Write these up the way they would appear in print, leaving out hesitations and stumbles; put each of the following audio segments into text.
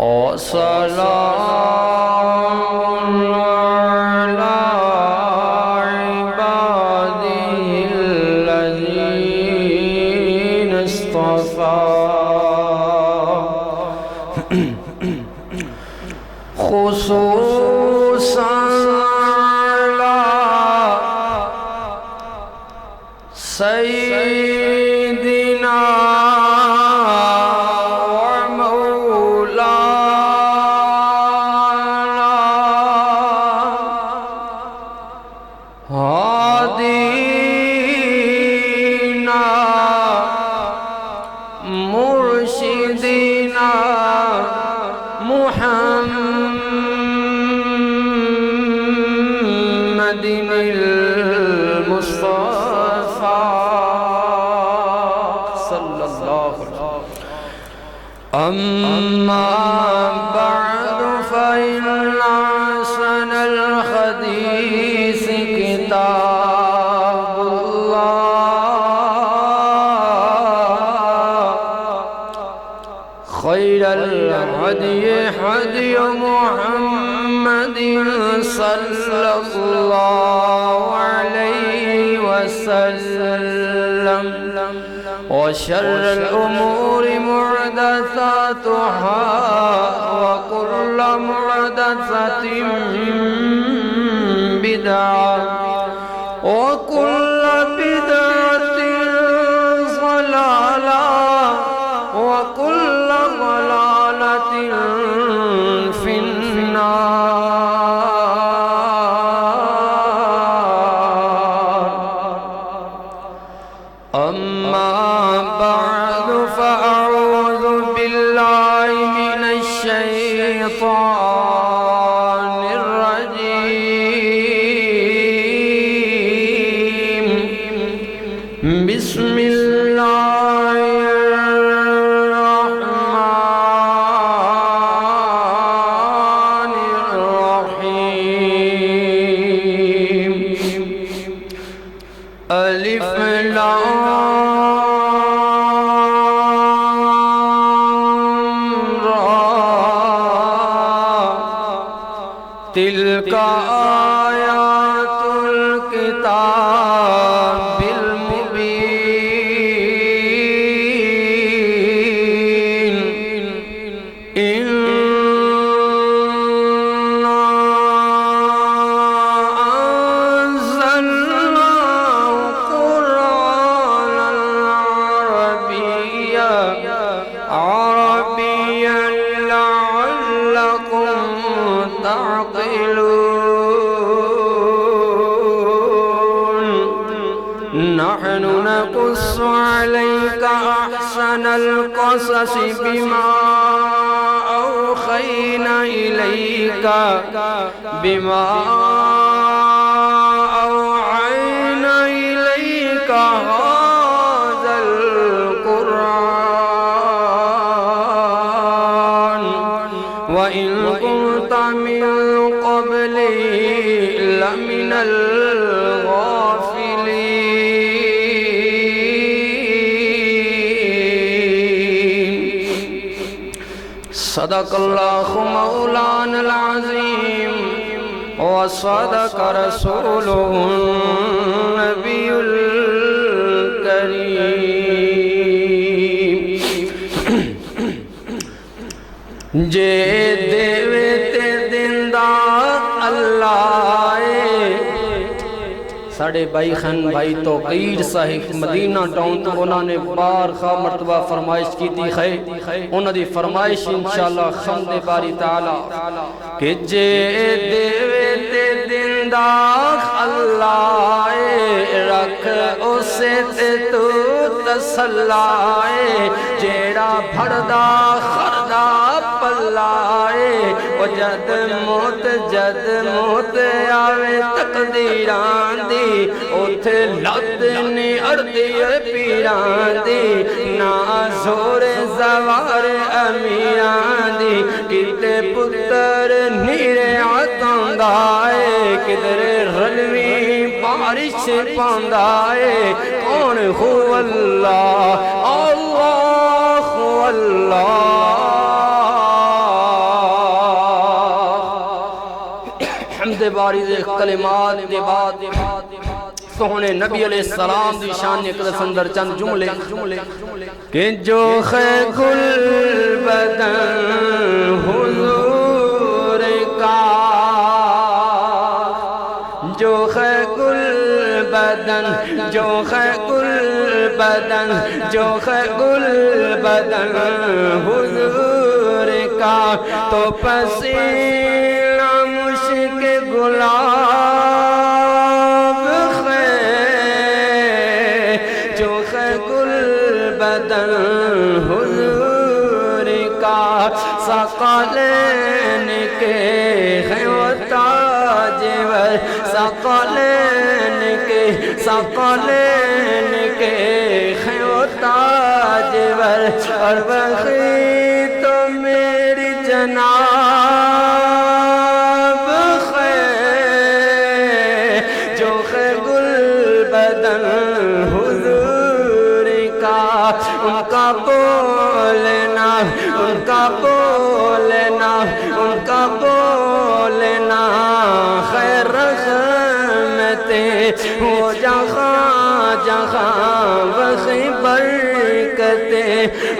وسلام على عباده الذين اصطفى خصوصا على سيدنا ومولانا هادينا مرشدنا محمد المصطفى صلى الله عليه وسلم. أما بعد فإن أحسن الحديث كتاب الله خير الهدي هدي محمد صلى الله عليه وسلم وشر الأمور محدثاتها وكل محدثة بدعة وكل بدعة ضلالة وكل ضلالة في النار. أما بعد فأعوذ بالله من الشيطان الرجيم. بسم الله الرحمن الرحيم. ألف لام را تلك آيات الكتاب المبين. إنا أنزلناه قرآنا عربيا لعلكم تعقلون. نحن نقص عليك أحسن القصص بما أوحينا إليك هذا القرآن وإن كنت من قبله لمن الغافلين. صدق الله مولانا العظيم وصدق رسوله النبي الكريم. جے دیوے تے دندہ اللہ ساڑھے بھائی خان بھائی توقیر صاحب مدینہ ٹاؤن تو انہوں نے بارخواہ مرتبہ فرمائش کی تھی انہوں نے فرمائش انشاءاللہ خمد باری تعالی کہ جے دیوے تے دندہ اللہ رکھ اسے تے تو تسلائے جیڑا بھردہ خردہ پلائے وہ جد موت آوے تقدیران دی اتھے لدنی اردی پیران دی نا زور زوار امیران دی کتے پتر نیرے عطان دائے کدر رلوی بارش پاندائے کون ہو اللہ اللہ اللہ حمد باری دے کلمات دے بعد سونے نبی علیہ السلام دی شان اقدس اندر چند جملے کہ جو گل بدن حضور کا، جو گل بدن، جو گل بدن، جو گل بدن حضور کا، تو پسینہ مشک گلاب ہے، جو گل بدن حضور کا، ثقلین کے ہیں وہ تاجور، ثقلین کے، ثقلین کے ہیں وہ تاجور، اور وہی تو میری جناب ہے، جو ہے گل بدن حضور کا، ان کا بولنا، ان کا بولنا، ان کا بولنا خیر رحمتیں، وہ جہاں جہاں وہی برکتیں،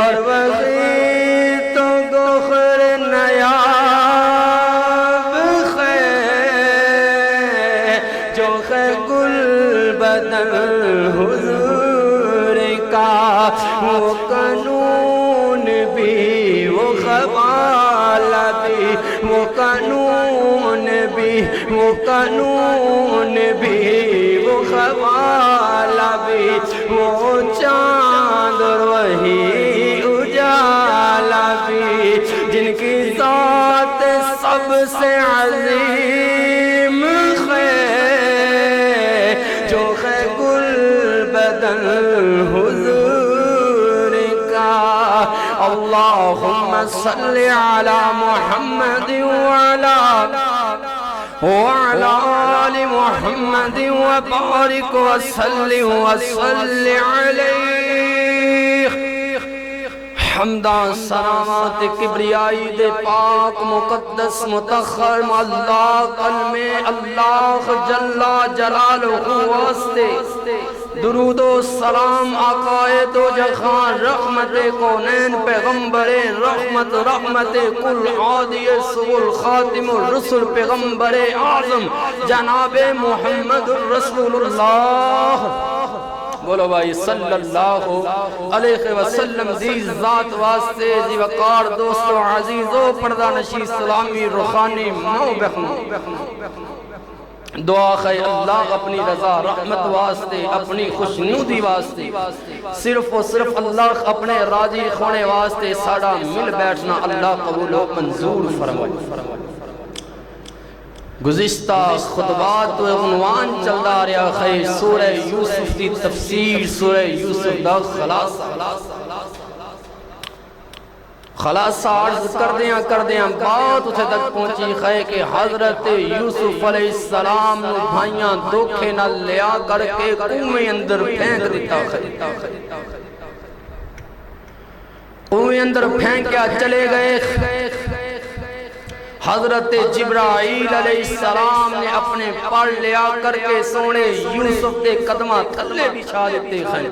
اور وہی تو گوہر نیاب ہے، جو ہے گل بدن حضور کا، وہ قانون بھی، وہ حوالہ بھی، وہ قانون بھی، وہ قانون بھی، وہ حوالہ بھی، وہ چاند اور وہی اجالا بھی، جن کی ذات سب سے عظیم ہے، جو ہے گل بدن حضور کا۔ اللہم صل علی محمد وعلى آل محمد وبارك وسلم عليه حمدا سلامات کبریائی دے پاک مقدس متخر اللہ کلم اللہ جل جلالہ واسطے، درود و سلام آقائے دو جہاں، رحمت کونین پیغمبر رحمت، رحمت کل عادی سبل خاتم الرسل پیغمبر اعظم جناب محمد رسول اللہ، بولو بھائی صلی اللہ علیہ وسلم، دی ذات واسطے دی وقار دوستو عزیزو پردہ نشی سلامی روحانی مو بخمو، دعا خیر اللہ اپنی رضا رحمت واسطے، اپنی خوشنودی واسطے، صرف و صرف اللہ اپنے راضی خونے واسطے ساڑا مل بیٹھنا اللہ قبول و منظور فرمائے۔ گزشتہ خطبات و عنوان چلدا رہا ہے سورہ یوسف دی تفسیر، سورہ یوسف دا خلاصہ عرض کردیاں بات اسے تک پہنچی ہے کہ حضرت یوسف علیہ السلام نے بھائیاں دھوکے نہ لیا کر کے کنویں اندر پھینک دیتا ہے، کنویں اندر پھینک کیا چلے گئے۔ حضرت جبرائیل علیہ السلام نے اپنے پر لیا کر کے سونے یوسف دے قدمہ تھلے بچھا دیتے ہیں،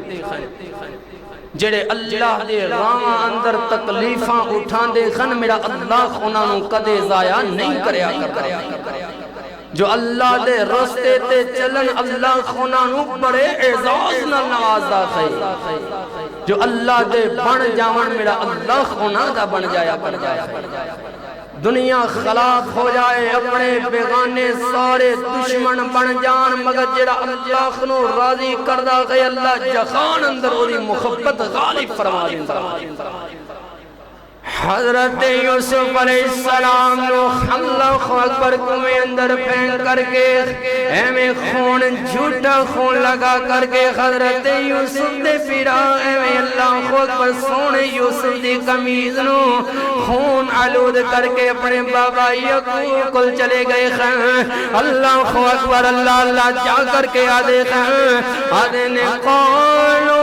جڑے اللہ دے راہ اندر تکلیفاں اٹھان دے خن، میرا اللہ انہوں کدے ضائع نہیں کریا کرتا، جو اللہ دے رستے تے چلن اللہ انہوں بڑے اعزاز نہ نوازا ہے، جو اللہ دے بن جاون میرا اللہ انہوں دا بن جایا کر جایا ہے۔ دنیا خلاف ہو جائے، اپنے بیگانے سارے دشمن بن جان، مگر جڑا اللہ نو راضی کردہ گئے اللہ جہان اندر اوری محبت غالب فرما دیندہ۔ حضرت یوسف علیہ السلام نو اللہ اکبر کنویں اندر پھینک کر کے ایمیں خون جھوٹا خون لگا کر کے حضرت یوسف دے پیرا ایمیں اللہ اکبر سونے یوسف دی قمیض نو خون آلود کر کے اپنے بابا یعقوب کل چلے گئے خان۔ اللہ اکبر اللہ اللہ جا کر کے آدھے خان، آدھے نے قولو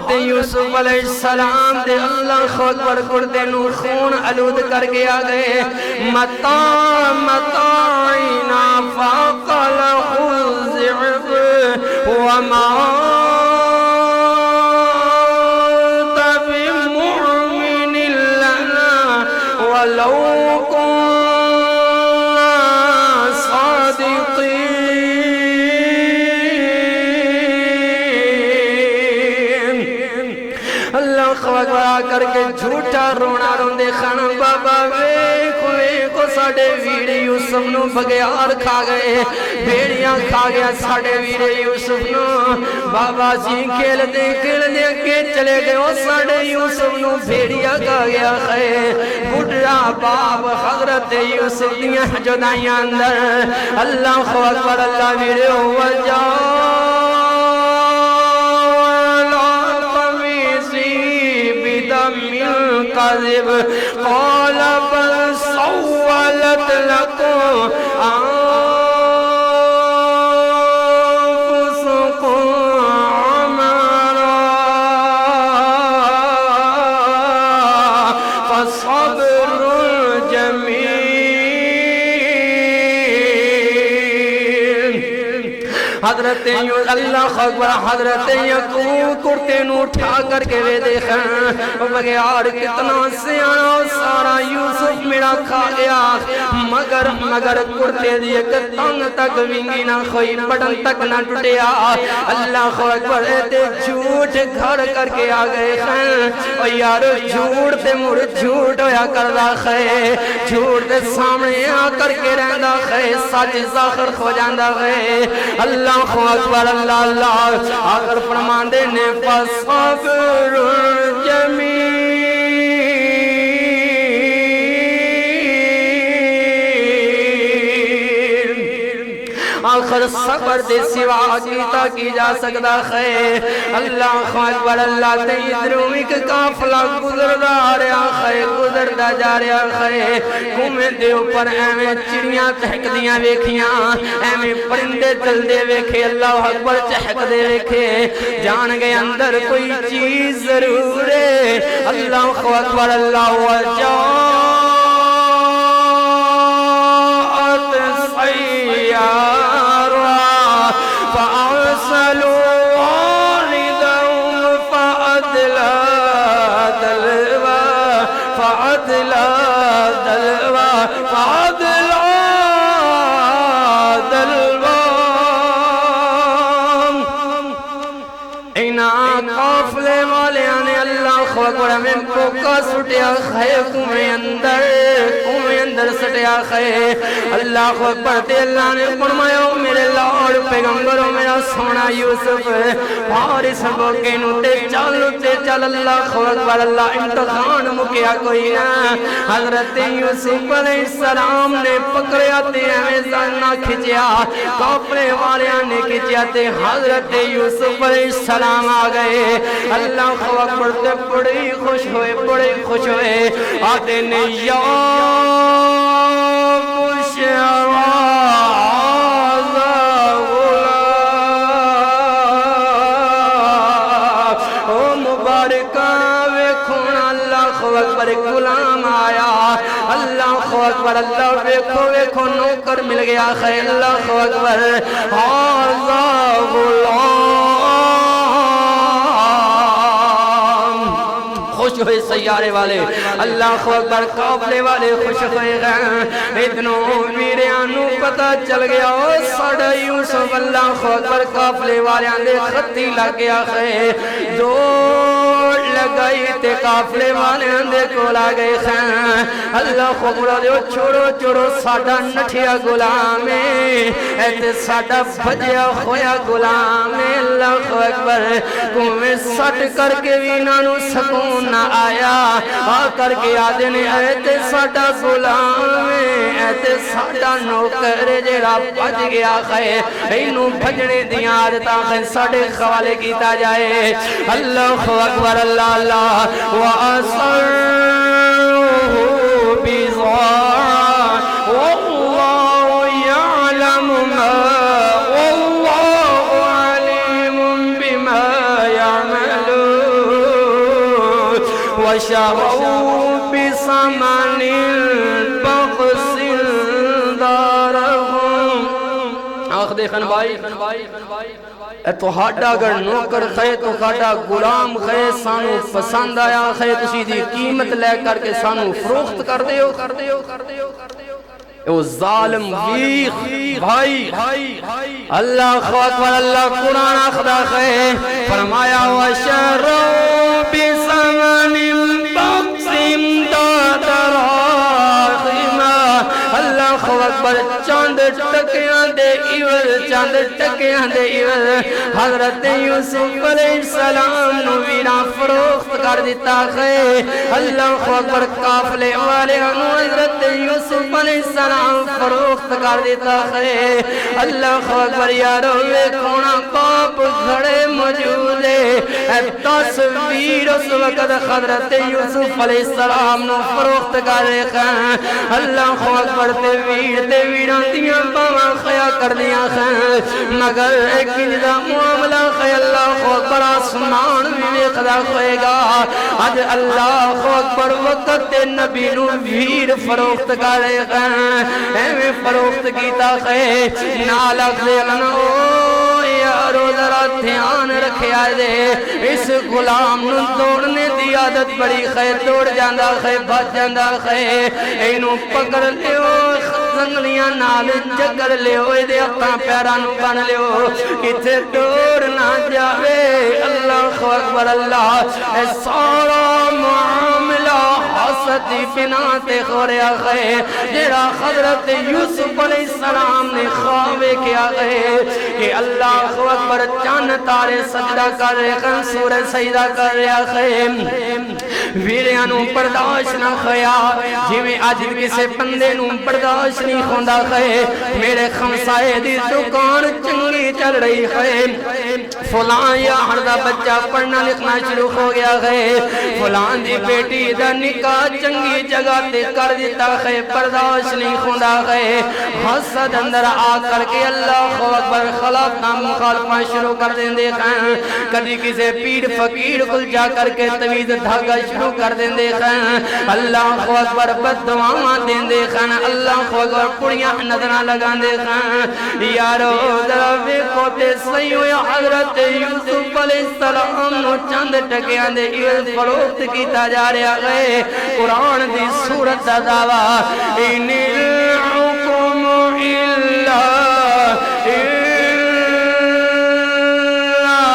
حضرت یوسف علیہ السلام دے اللہ اکبر گردے نو خون آلود کر کے آ گئے متاع متاعنا فاقل خزعب وما بمؤمن لنا ولو کر کے جھوٹا رونا روندے خان بابا ویکھو ساڈے ویر یوسف نو بگیار کھا گئے بھیڑیاں کھا گیا ساڈے ویر یوسف نو بابا جی کھیل دے اگے چلے گئے او ساڈے یوسف نو بھیڑیا کھا گیا ہے بڑھا باپ حضرت یوسف دیاں جدائیاں اندر اللہ اکبر اللہ ویرے وجا قال بل سولت لكم أنفسكم أمرا فصبر جميل حضرت اللہ اکبر حضرت یعقوب کرتے نو اٹھا کر کے وے دیکھیں بغیار کتنا سیانا سارا یوسف میرا کھا گیا مگر کرتے دی ایک تنگ تک ونگی نہ خوئی بٹن تک نہ ٹوٹیا اللہ اکبر تے جھوٹ گھر کر کے آ گئے ہیں اور یار جھوٹ تے مڑ جھوٹ ہویا کردا ہے جھوٹ تے سامنے آ کر کے رہندا ہے سچ ظاہر ہو جاندا ہے اللہ اکبر اللہ اللہ اگر فرمان دے نے فصبر جمیل آخر صبر دے سوا کیتا کی جا سکتا ہے اللہ اکبر اللہ تے ادھروں ایک قافلہ گزردا رہا ہے گزردا جا رہا ہے کومے دے اوپر ایویں چڑیاں چہکدیاں ویکھیاں ایویں پرندے چلدے ویکھے اللہ اکبر چہکدے ویکھے جان گئے اندر کوئی چیز ضرور ہے اللہ اکبر اللہ وجا قافلے والے آنے اللہ اکبر میں کوکا سٹیا خے کمیں اندر سٹیا خے اللہ اکبر تے اللہ نے فرمایا میرے لاڑ پیغمبروں میرا سونا یوسف پارس بوکے نو تے چل اللہ اکبر اللہ امتحان مکیا کوئی نہ حضرت یوسف علیہ السلام نے پکڑیا تے ایویں نہ کھچیا قافلے والے نے کھچیا تے حضرت یوسف علیہ السلام آ گئے اللہ اکبر تے بڑی خوش ہوئے آتے نے یا غلام آیا اللہ اکبر اللہ ویکھو نوکر مل گیا خیر اللہ اکبر ہاذا غلام خوش ہوئے سیارے والے اللہ اکبر قافلے والے خوش ہوئے گئے اتنوں میریانو پتہ چل گیا ساڑھا یوسف اللہ اکبر قافلے والے آندے خطی لگ گیا خیر دوڑ لگائی تے قافلے والے اندے کو لگے خیر اللہ خبرہ دیو چھوڑو ساڑھا نٹھیا غلامے ایتے ساڑھا بجیا خویا غلامے اللہ اکبر کومیں سٹ کر کے وینانو سکون نہ آیا آ کر کے آدھے نے ایتے ساڑھا غلامے ایتے ساڑھا نوکر جیڑا بج گیا خیر اینو بھجنے دیاں آدھتا خیر ساڑھے خوالے کیتا جائے اللہ اکبر اللہ اللہ وَأَسَرُّهُ بِضَاعَةً وَاللَّهُ يَعْلَمُ مَا وَاللَّهُ عَلِيمٌ بِمَا يَعْمَلُونَ وشروا بثمن بخس دارهم آخ دیکھن بھائی اے تو ہاڈا اگر نوکر خے تو ہاڈا غلام خے سانو پسند آیا خے تسی دی قیمت لے کر کے سانو فروخت کر دیو او ظالم ویخ بھائی اللہ اکبر اللہ قرآن خدا خے فرمایا وشروا بثمن بخس دراهم اللہ اکبر چاند ٹکیاں دے عوض حضرت یوسف علیہ السلام نو وینا فروخت کر دیتا ہے اللہ اکبر قافلے والے نو حضرت یوسف علیہ السلام فروخت کر دیتا ہے اللہ اکبر یارو ویکھونا باپ کھڑے موجود ہے تصویر اس وقت حضرت یوسف علیہ السلام نو فروخت کر رہے ہیں اللہ اکبر تے ویڑاں دیاں باواں خیا کر دیاں ہیں مگر ایک جدا معاملہ خی اللہ اکبر آسمان بھی ویکھدا ہوئے گا اج اللہ اکبر وقت نبی نو ویر فروخت کر رہے ہیں ایویں فروخت کیتا ہے نال اگلے یارو ذرا دھیان رکھیا دے اس غلام نو دوڑنے دی عادت بڑی خیر دوڑ جاندا ہے بھج جاندا ہے اینو پکڑ لیو زنگلیاں نال جگر لیو دے ہتھاں پیراں نو بن لیو کتے دور نہ جاوے اللہ اکبر اللہ اے سارا معاملہ حسد بنا تے خوریا ہے جڑا حضرت یوسف علیہ السلام نے خواب کیا ہے کہ اللہ اکبر چاند تارے سجدہ کر رہے ہیں سورہ سجدہ کر رہے ہیں ویریاں نو برداشت نہ خیا جویں اج کسے بندے نو برداشت نہیں ہوندا ہے میرے خمسائے دی دکان چنگی چل رہی ہے فلاں یار دا بچہ پڑھنا لکھنا شروع ہو گیا ہے فلاں دی بیٹی دا نکاح چنگی جگہ تے کر دیتا ہے برداشت نہیں ہوندا ہے حسد اندر آ کر کے اللہ اکبر خلاف نام مخالفہ شروع کر دیں دے ہیں کدی کسے پیر فقیر کل جا کر کے تویز دھاگا شروع کر دیں دے ہیں اللہ اکبر بد دعاواں دیں دے ہیں اللہ اکبر پڑیاں نظرہ لگا دے ہیں یارو ذرا ویکھو تے صحیح ہویا حضرت یوسف علیہ السلام نو چند ٹکیاں دے عوض فروخت کیتا جا رہا ہے قرآن دی سورت دا دعویٰ